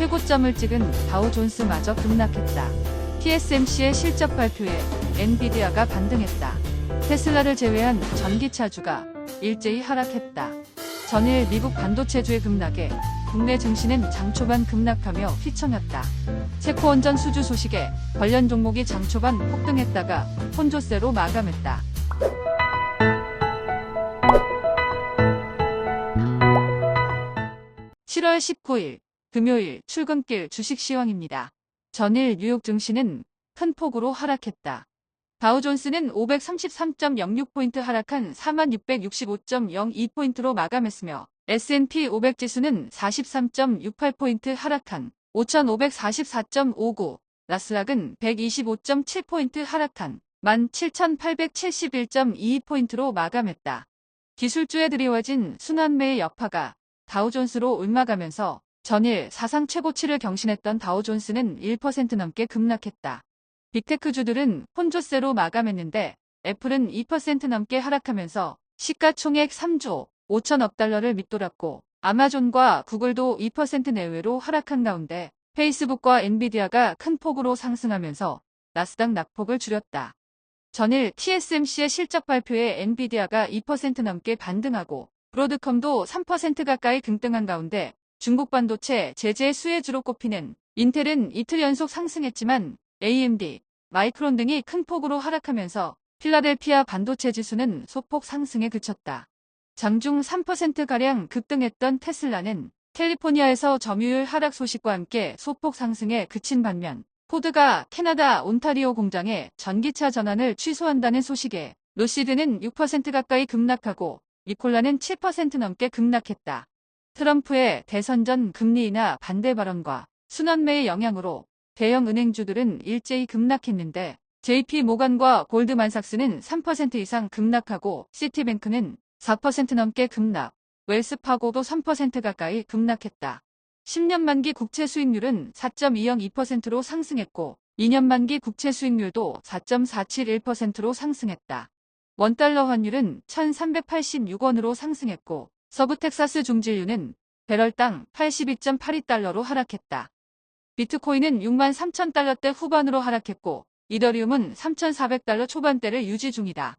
최고점을 찍은 다우존스마저 급락했다. TSMC의 실적 발표에 엔비디아가 반등했다. 테슬라를 제외한 전기차주가 일제히 하락했다. 전일 미국 반도체주의 급락에 국내 증시는 장 초반 급락하며 휘청였다. 체코원전 수주 소식에 관련 종목이 장 초반 폭등했다가 혼조세로 마감했다. 7월 19일 금요일 출근길 주식 시황입니다. 전일 뉴욕 증시는 큰 폭으로 하락했다. 다우존스는 533.06포인트 하락한 4665.02포인트로 마감했으며 S&P 500 지수는 43.68포인트 하락한 5544.59, 나스닥은 125.7포인트 하락한 17,871.22포인트로 마감했다. 기술주에 드리워진 순환매의 여파가 다우존스로 올라가면서 전일 사상 최고치를 경신했던 다우존스는 1% 넘게 급락했다. 빅테크주들은 혼조세로 마감했는데 애플은 2% 넘게 하락하면서 시가총액 3조 5천억 달러를 밑돌았고 아마존과 구글도 2% 내외로 하락한 가운데 페이스북과 엔비디아가 큰 폭으로 상승하면서 나스닥 낙폭을 줄였다. 전일 TSMC의 실적 발표에 엔비디아가 2% 넘게 반등하고 브로드컴도 3% 가까이 급등한 가운데 중국 반도체 제재 수혜주로 꼽히는 인텔은 이틀 연속 상승했지만 AMD, 마이크론 등이 큰 폭으로 하락하면서 필라델피아 반도체 지수는 소폭 상승에 그쳤다. 장중 3%가량 급등했던 테슬라는 캘리포니아에서 점유율 하락 소식과 함께 소폭 상승에 그친 반면 포드가 캐나다 온타리오 공장에 전기차 전환을 취소한다는 소식에 로시드는 6% 가까이 급락하고 니콜라는 7% 넘게 급락했다. 트럼프의 대선 전 금리 인하 반대 발언과 순환매의 영향으로 대형 은행주들은 일제히 급락했는데 JP 모간과 골드만삭스는 3% 이상 급락하고 시티뱅크는 4% 넘게 급락, 웰스파고도 3% 가까이 급락했다. 10년 만기 국채 수익률은 4.202%로 상승했고 2년 만기 국채 수익률도 4.471%로 상승했다. 원달러 환율은 1,386원으로 상승했고 서부텍사스 중진유는 배럴당 82.82달러로 하락했다. 비트코인은 63,000달러대 후반으로 하락했고 이더리움은 3,400달러 초반대를 유지 중이다.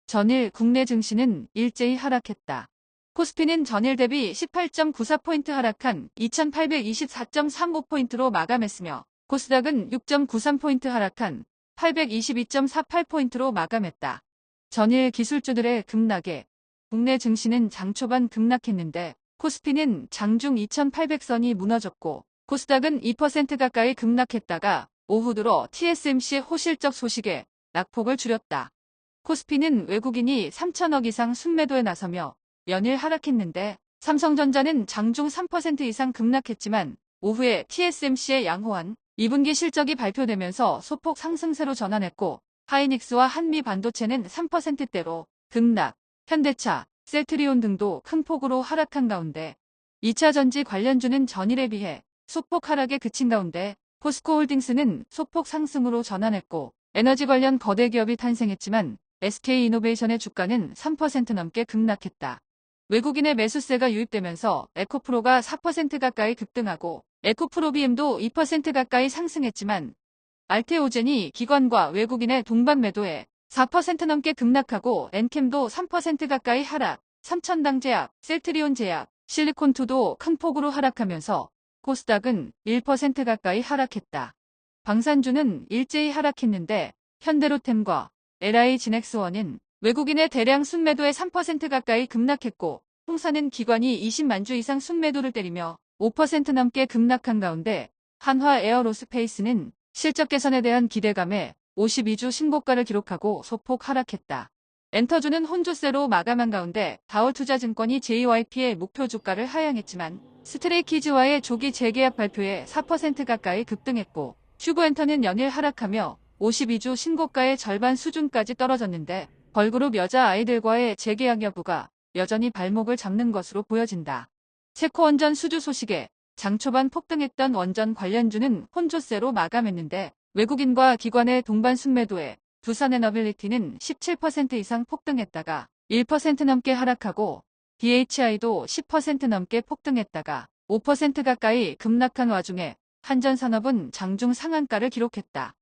전일 국내 증시는 일제히 하락했다. 코스피는 전일 대비 18.94포인트 하락한 2,824.35포인트로 마감했으며 코스닥은 6.93포인트 하락한 822.48포인트로 마감했다. 전일 기술주들의 급락에 국내 증시는 장 초반 급락했는데 코스피는 장중 2,800선이 무너졌고 코스닥은 2% 가까이 급락했다가 오후 들어 TSMC 호실적 소식에 낙폭을 줄였다. 코스피는 외국인이 3천억 이상 순매도에 나서며 연일 하락했는데 삼성전자는 장중 3% 이상 급락했지만 오후에 TSMC의 양호한 2분기 실적이 발표되면서 소폭 상승세로 전환했고 하이닉스와 한미반도체는 3%대로 급락, 현대차, 셀트리온 등도 큰 폭으로 하락한 가운데 2차전지 관련주는 전일에 비해 소폭 하락에 그친 가운데 포스코홀딩스는 소폭 상승으로 전환했고 에너지 관련 거대 기업이 탄생했지만 SK이노베이션의 주가는 3% 넘게 급락했다. 외국인의 매수세가 유입되면서 에코프로가 4% 가까이 급등하고 에코프로비엠도 2% 가까이 상승했지만 알테오젠이 기관과 외국인의 동반 매도에 4% 넘게 급락하고 엔캠도 3% 가까이 하락, 삼천당제약, 셀트리온제약, 실리콘투도 큰 폭으로 하락하면서 코스닥은 1% 가까이 하락했다. 방산주는 일제히 하락했는데 현대로템과 LI진엑스원은 외국인의 대량 순매도에 3% 가까이 급락했고 통사는 기관이 20만 주 이상 순매도를 때리며 5% 넘게 급락한 가운데 한화 에어로스페이스는 실적 개선에 대한 기대감에 52주 신고가를 기록하고 소폭 하락했다. 엔터주는 혼조세로 마감한 가운데 다올투자증권이 JYP의 목표 주가를 하향했지만 스트레이키즈와의 조기 재계약 발표에 4% 가까이 급등했고 슈거엔터는 연일 하락하며 52주 신고가의 절반 수준까지 떨어졌는데 걸그룹 여자아이들과의 재계약 여부가 여전히 발목을 잡는 것으로 보여진다. 체코원전 수주 소식에 장 초반 폭등했던 원전 관련주는 혼조세로 마감했는데 외국인과 기관의 동반 순매도에 두산에너빌리티는 17% 이상 폭등했다가 1% 넘게 하락하고 DHI도 10% 넘게 폭등했다가 5% 가까이 급락한 와중에 한전산업은 장중 상한가를 기록했다.